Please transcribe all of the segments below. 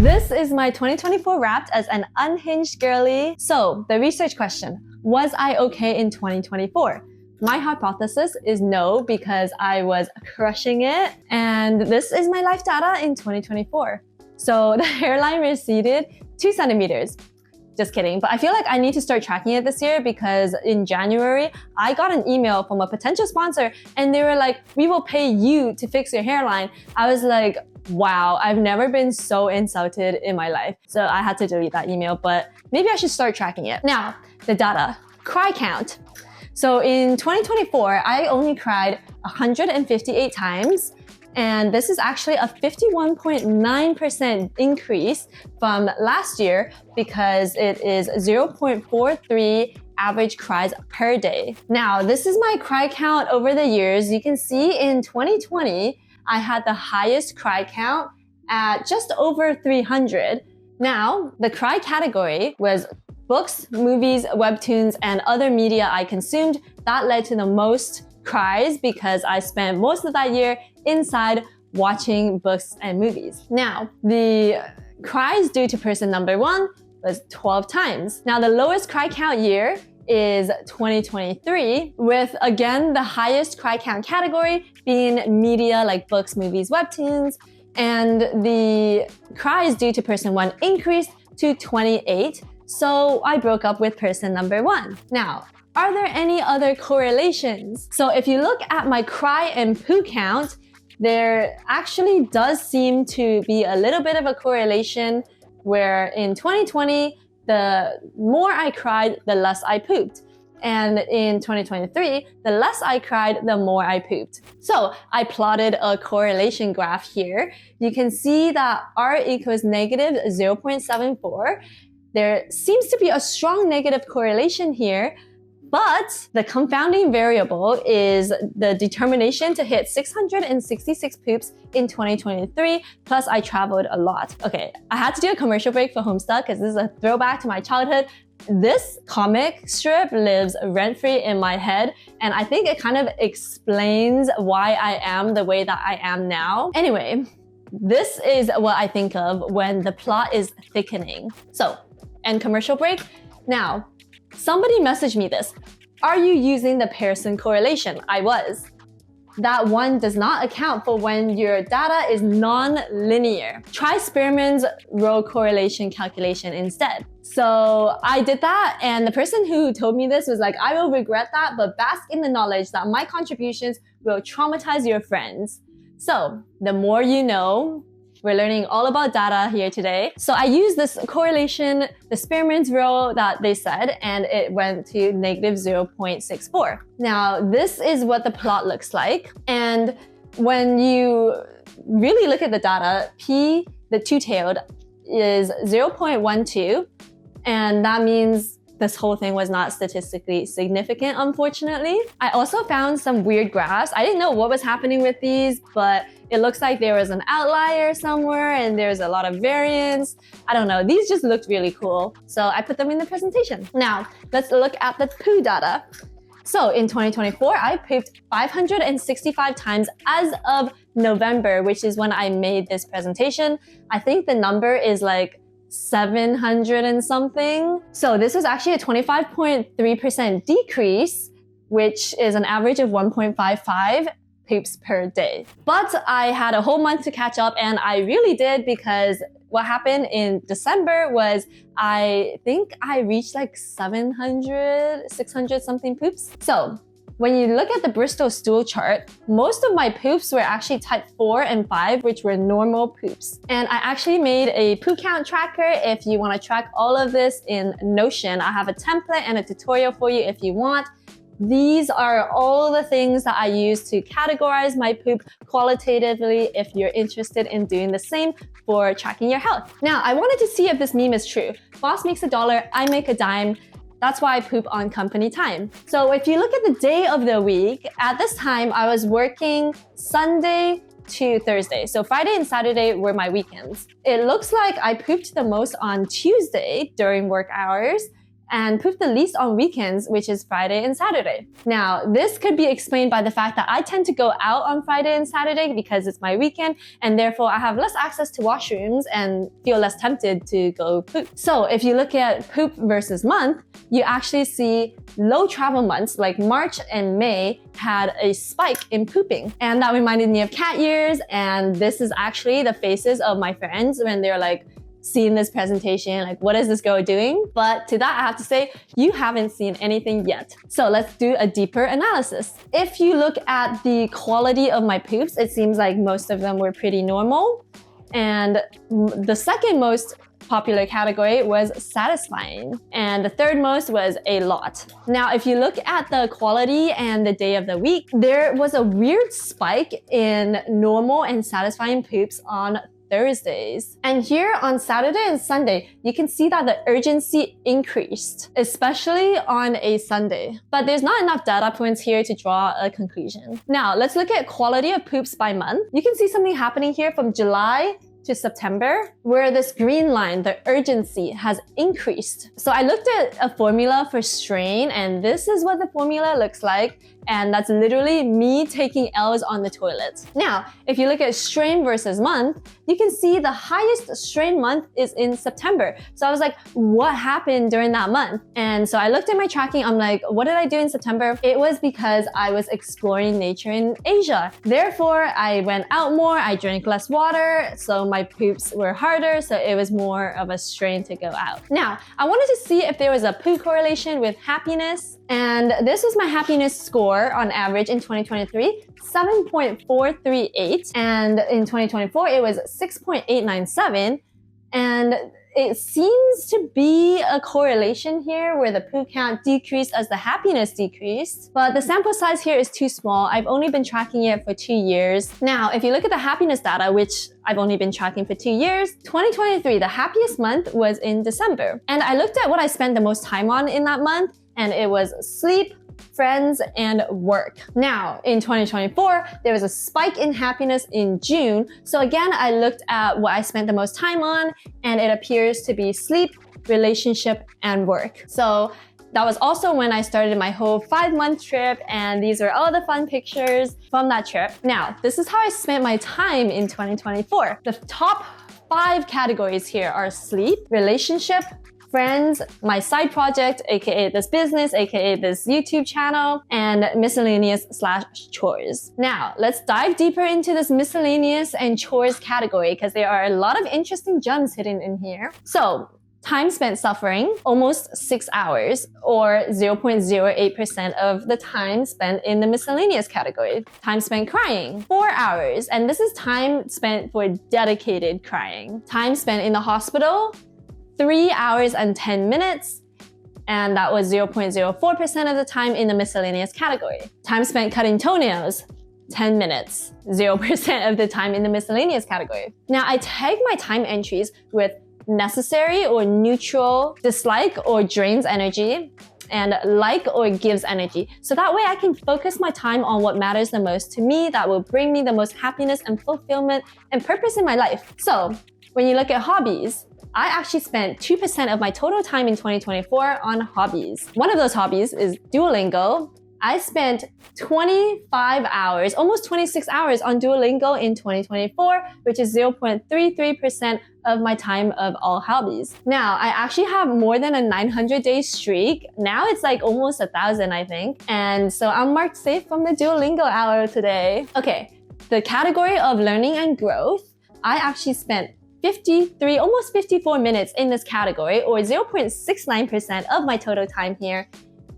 This is my 2024 wrapped as an unhinged girly. So the research question, was I okay in 2024? My hypothesis is no, because I was crushing it. And this is my life data in 2024. So the hairline receded 2 centimeters. Just kidding. But I feel like I need to start tracking it this year because in January, I got an email from a potential sponsor and they were like, we will pay you to fix your hairline. I was like, wow, I've never been so insulted in my life. So I had to delete that email, but maybe I should start tracking it. Now, the data, cry count. So in 2024, I only cried 158 times. And this is actually a 51.9% increase from last year because it is 0.43 average cries per day. Now, this is my cry count over the years. You can see in 2020, I had the highest cry count at just over 300. Now, the cry category was books, movies, webtoons, and other media I consumed. That led to the most cries because I spent most of that year inside watching books and movies. Now, the cries due to person number 1 was 12 times. Now, the lowest cry count year is 2023, with again the highest cry count category being media like books, movies, webtoons, and the cries due to person 1 increased to 28. So I broke up with person number 1. Now, are there any other correlations? So if you look at my cry and poo count, there actually does seem to be a little bit of a correlation where in 2020, the more I cried, the less I pooped. And in 2023, the less I cried, the more I pooped. So I plotted a correlation graph here. You can see that R equals negative 0.74. There seems to be a strong negative correlation here, but the confounding variable is the determination to hit 666 poops in 2023, plus I traveled a lot. Okay, I had to do a commercial break for Homestuck because this is a throwback to my childhood. This comic strip lives rent-free in my head, and I think it kind of explains why I am the way that I am now. Anyway, this is what I think of when the plot is thickening. So, end commercial break. Now, somebody messaged me this. Are you using the Pearson correlation? I was. That one does not account for when your data is non-linear. Try Spearman's row correlation calculation instead. So I did that, and the person who told me this was like, I will regret that, but bask in the knowledge that my contributions will traumatize your friends. So the more you know. We're learning all about data here today. So I used this correlation, the Spearman's rule that they said, and it went to negative 0.64. Now, this is what the plot looks like. And when you really look at the data, P, the two-tailed, is 0.12. And that means this whole thing was not statistically significant, unfortunately. I also found some weird graphs. I didn't know what was happening with these, but it looks like there was an outlier somewhere and there's a lot of variance. I don't know, these just looked really cool. So I put them in the presentation. Now, let's look at the poo data. So in 2024, I pooped 565 times as of November, which is when I made this presentation. I think the number is like 700 and something. So this was actually a 25.3% decrease, which is an average of 1.55 poops per day. But I had a whole month to catch up, and I really did, because what happened in December was I think I reached like 600 something poops. So when you look at the Bristol stool chart, most of my poops were actually type 4 and 5, which were normal poops. And I actually made a poo count tracker if you want to track all of this in Notion. I have a template and a tutorial for you if you want. These are all the things that I use to categorize my poop qualitatively if you're interested in doing the same for tracking your health. Now, I wanted to see if this meme is true. Boss makes $1, I make a dime. That's why I poop on company time. So if you look at the day of the week, at this time, I was working Sunday to Thursday. So Friday and Saturday were my weekends. It looks like I pooped the most on Tuesday during work hours. and poop the least on weekends, which is Friday and Saturday. Now, this could be explained by the fact that I tend to go out on Friday and Saturday because it's my weekend, and therefore I have less access to washrooms and feel less tempted to go poop. So if you look at poop versus month, you actually see low travel months like March and May had a spike in pooping. And that reminded me of cat years, and this is actually the faces of my friends when they're like, seeing this presentation, like what is this girl doing? But to that I have to say, you haven't seen anything yet. So let's do a deeper analysis. If you look at the quality of my poops, it seems like most of them were pretty normal. And the second most popular category was satisfying. And the third most was a lot. Now, if you look at the quality and the day of the week, there was a weird spike in normal and satisfying poops on Thursdays. And here on Saturday and Sunday, you can see that the urgency increased, especially on a Sunday. But there's not enough data points here to draw a conclusion. Now, let's look at quality of poops by month. You can see something happening here from July to September, where this green line, the urgency, has increased. So I looked at a formula for strain, and this is what the formula looks like. And that's literally me taking L's on the toilet. Now, if you look at strain versus month, you can see the highest strain month is in September. So I was like, what happened during that month? And so I looked at my tracking. I'm like, what did I do in September? It was because I was exploring nature in Asia. Therefore, I went out more, I drank less water, so my poops were harder, so it was more of a strain to go out. Now, I wanted to see if there was a poop correlation with happiness, and this was my happiness score on average in 2023, 7.438, and in 2024 it was 6.897, and it seems to be a correlation here where the poop count decreased as the happiness decreased, but the sample size here is too small. I've only been tracking it for 2 years. Now, if you look at the happiness data, which I've only been tracking for 2 years, 2023, the happiest month was in December. And I looked at what I spent the most time on in that month, and it was sleep, friends, and work. Now, in 2024, there was a spike in happiness in June. So again, I looked at what I spent the most time on, and it appears to be sleep, relationship, and work. So that was also when I started my whole 5-month trip, and these are all the fun pictures from that trip. Now, this is how I spent my time in 2024. The top 5 categories here are sleep, relationship, friends, my side project, aka this business, aka this YouTube channel, and miscellaneous/chores. Now, let's dive deeper into this miscellaneous and chores category because there are a lot of interesting gems hidden in here. So, time spent suffering, almost 6 hours, or 0.08% of the time spent in the miscellaneous category. Time spent crying, 4 hours, and this is time spent for dedicated crying. Time spent in the hospital, 3 hours and 10 minutes, and that was 0.04% of the time in the miscellaneous category. Time spent cutting toenails, 10 minutes, 0% of the time in the miscellaneous category. Now, I tag my time entries with necessary or neutral, dislike or drains energy, and like or gives energy. So that way I can focus my time on what matters the most to me, that will bring me the most happiness and fulfillment and purpose in my life. So when you look at hobbies, I actually spent 2% of my total time in 2024 on hobbies. One of those hobbies is Duolingo. I spent 25 hours, almost 26 hours on Duolingo in 2024, which is 0.33% of my time of all hobbies. Now, I actually have more than a 900-day streak. Now it's like almost 1,000, I think. And so I'm marked safe from the Duolingo hour today. Okay, the category of learning and growth, I actually spent 53, almost 54 minutes in this category, or 0.69% of my total time here.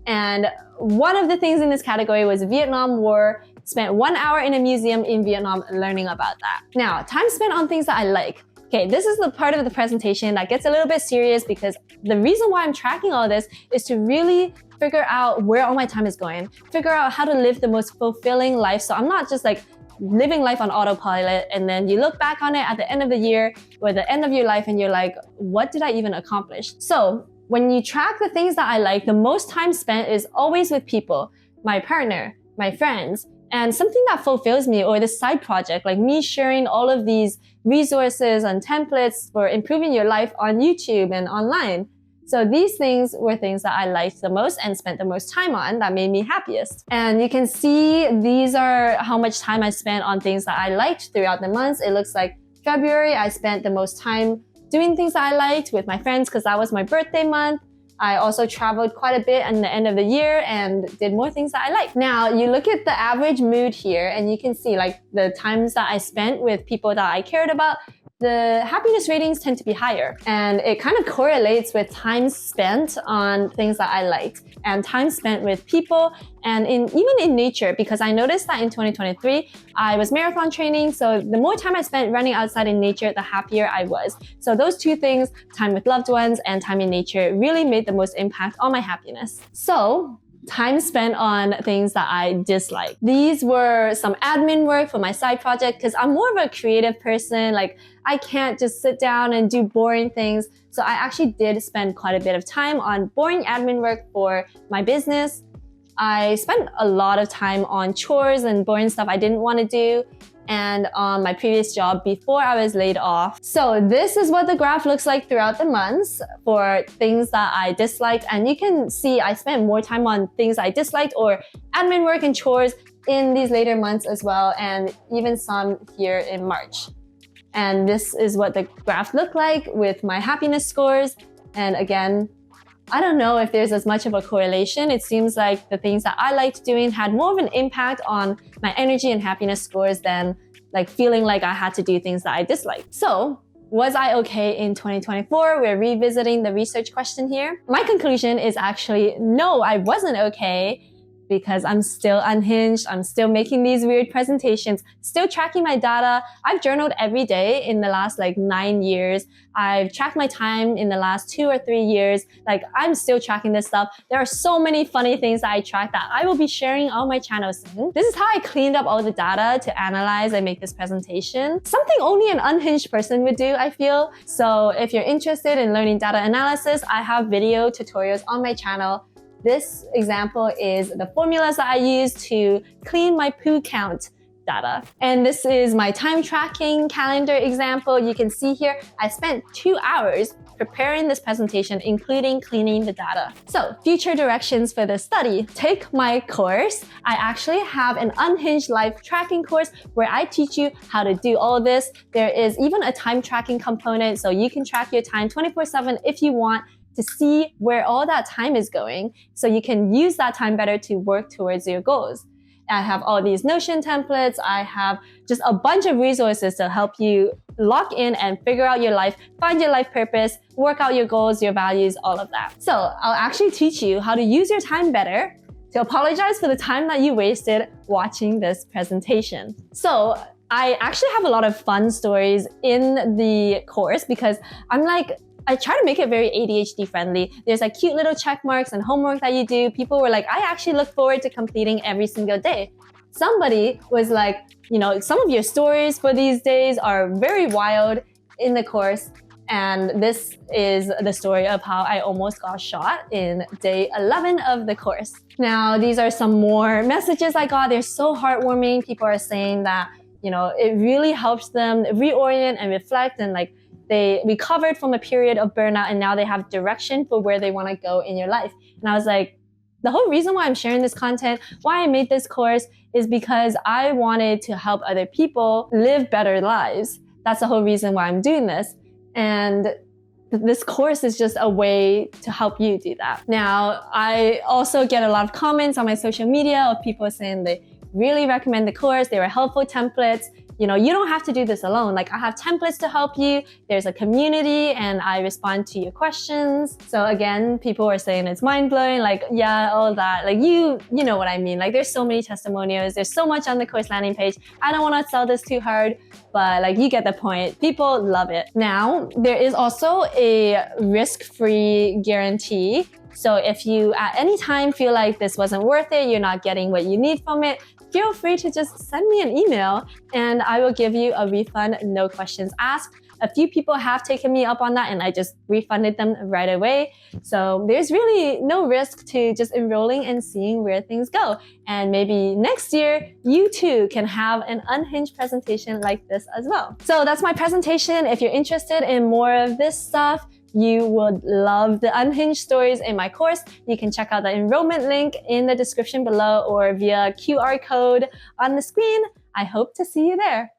And one of the things in this category was Vietnam War. Spent 1 hour in a museum in Vietnam learning about that. Now, time spent on things that I like. Okay, this is the part of the presentation that gets a little bit serious because the reason why I'm tracking all this is to really figure out where all my time is going, figure out how to live the most fulfilling life. So I'm not just like living life on autopilot and then you look back on it at the end of the year or the end of your life and you're like, what did I even accomplish? So when you track the things that I like, the most time spent is always with people, my partner, my friends, and something that fulfills me, or this side project, like me sharing all of these resources and templates for improving your life on YouTube and online. So these things were things that I liked the most and spent the most time on that made me happiest. And you can see these are how much time I spent on things that I liked throughout the months. It looks like February, I spent the most time doing things that I liked with my friends because that was my birthday month. I also traveled quite a bit at the end of the year and did more things that I like. Now, you look at the average mood here and you can see like the times that I spent with people that I cared about, the happiness ratings tend to be higher. And it kind of correlates with time spent on things that I liked and time spent with people and even in nature, because I noticed that in 2023, I was marathon training. So the more time I spent running outside in nature, the happier I was. So those two things, time with loved ones and time in nature, really made the most impact on my happiness. So time spent on things that I dislike. These were some admin work for my side project because I'm more of a creative person. Like I can't just sit down and do boring things. So I actually did spend quite a bit of time on boring admin work for my business. I spent a lot of time on chores and boring stuff I didn't want to do, and on my previous job before I was laid off. So this is what the graph looks like throughout the months for things that I disliked. And you can see I spent more time on things I disliked or admin work and chores in these later months as well, and even some here in March. And this is what the graph looked like with my happiness scores. And again, I don't know if there's as much of a correlation. It seems like the things that I liked doing had more of an impact on my energy and happiness scores than like feeling like I had to do things that I disliked. So, was I okay in 2024? We're revisiting the research question here. My conclusion is actually no, I wasn't okay, because I'm still unhinged. I'm still making these weird presentations, still tracking my data. I've journaled every day in the last 9 years. I've tracked my time in the last 2 or 3 years. I'm still tracking this stuff. There are so many funny things that I track that I will be sharing on my channel soon. This is how I cleaned up all the data to analyze and make this presentation. Something only an unhinged person would do, I feel. So if you're interested in learning data analysis, I have video tutorials on my channel. This example is the formulas that I use to clean my poo count data. And this is my time tracking calendar example. You can see here, I spent 2 hours preparing this presentation, including cleaning the data. So, future directions for this study. Take my course. I actually have an unhinged life tracking course where I teach you how to do all this. There is even a time tracking component, so you can track your time 24/7 if you want, to see where all that time is going, so you can use that time better to work towards your goals. I have all these Notion templates. I have just a bunch of resources to help you lock in and figure out your life, find your life purpose, work out your goals, your values, all of that. So I'll actually teach you how to use your time better, to apologize for the time that you wasted watching this presentation. So I actually have a lot of fun stories in the course because I try to make it very ADHD friendly. There's cute little check marks and homework that you do. People were like, I actually look forward to completing every single day. Somebody was like, some of your stories for these days are very wild in the course. And this is the story of how I almost got shot in day 11 of the course. Now, these are some more messages I got. They're so heartwarming. People are saying that, it really helps them reorient and reflect, and they recovered from a period of burnout and now they have direction for where they want to go in your life. And I was like, the whole reason why I'm sharing this content, why I made this course, is because I wanted to help other people live better lives. That's the whole reason why I'm doing this. And this course is just a way to help you do that. Now, I also get a lot of comments on my social media of people saying they really recommend the course. They were helpful templates. You don't have to do this alone. I have templates to help you. There's a community and I respond to your questions. So again, people are saying it's mind-blowing. Yeah, all that. You know what I mean. There's so many testimonials. There's so much on the course landing page. I don't want to sell this too hard, but you get the point. People love it. Now, there is also a risk-free guarantee. So if you at any time feel like this wasn't worth it, you're not getting what you need from it, feel free to just send me an email and I will give you a refund, no questions asked. A few people have taken me up on that and I just refunded them right away. So there's really no risk to just enrolling and seeing where things go. And maybe next year, you too can have an unhinged presentation like this as well. So that's my presentation. If you're interested in more of this stuff, You would love the unhinged stories in my course. You can check out the enrollment link in the description below or via QR code on the screen. I hope to see you there.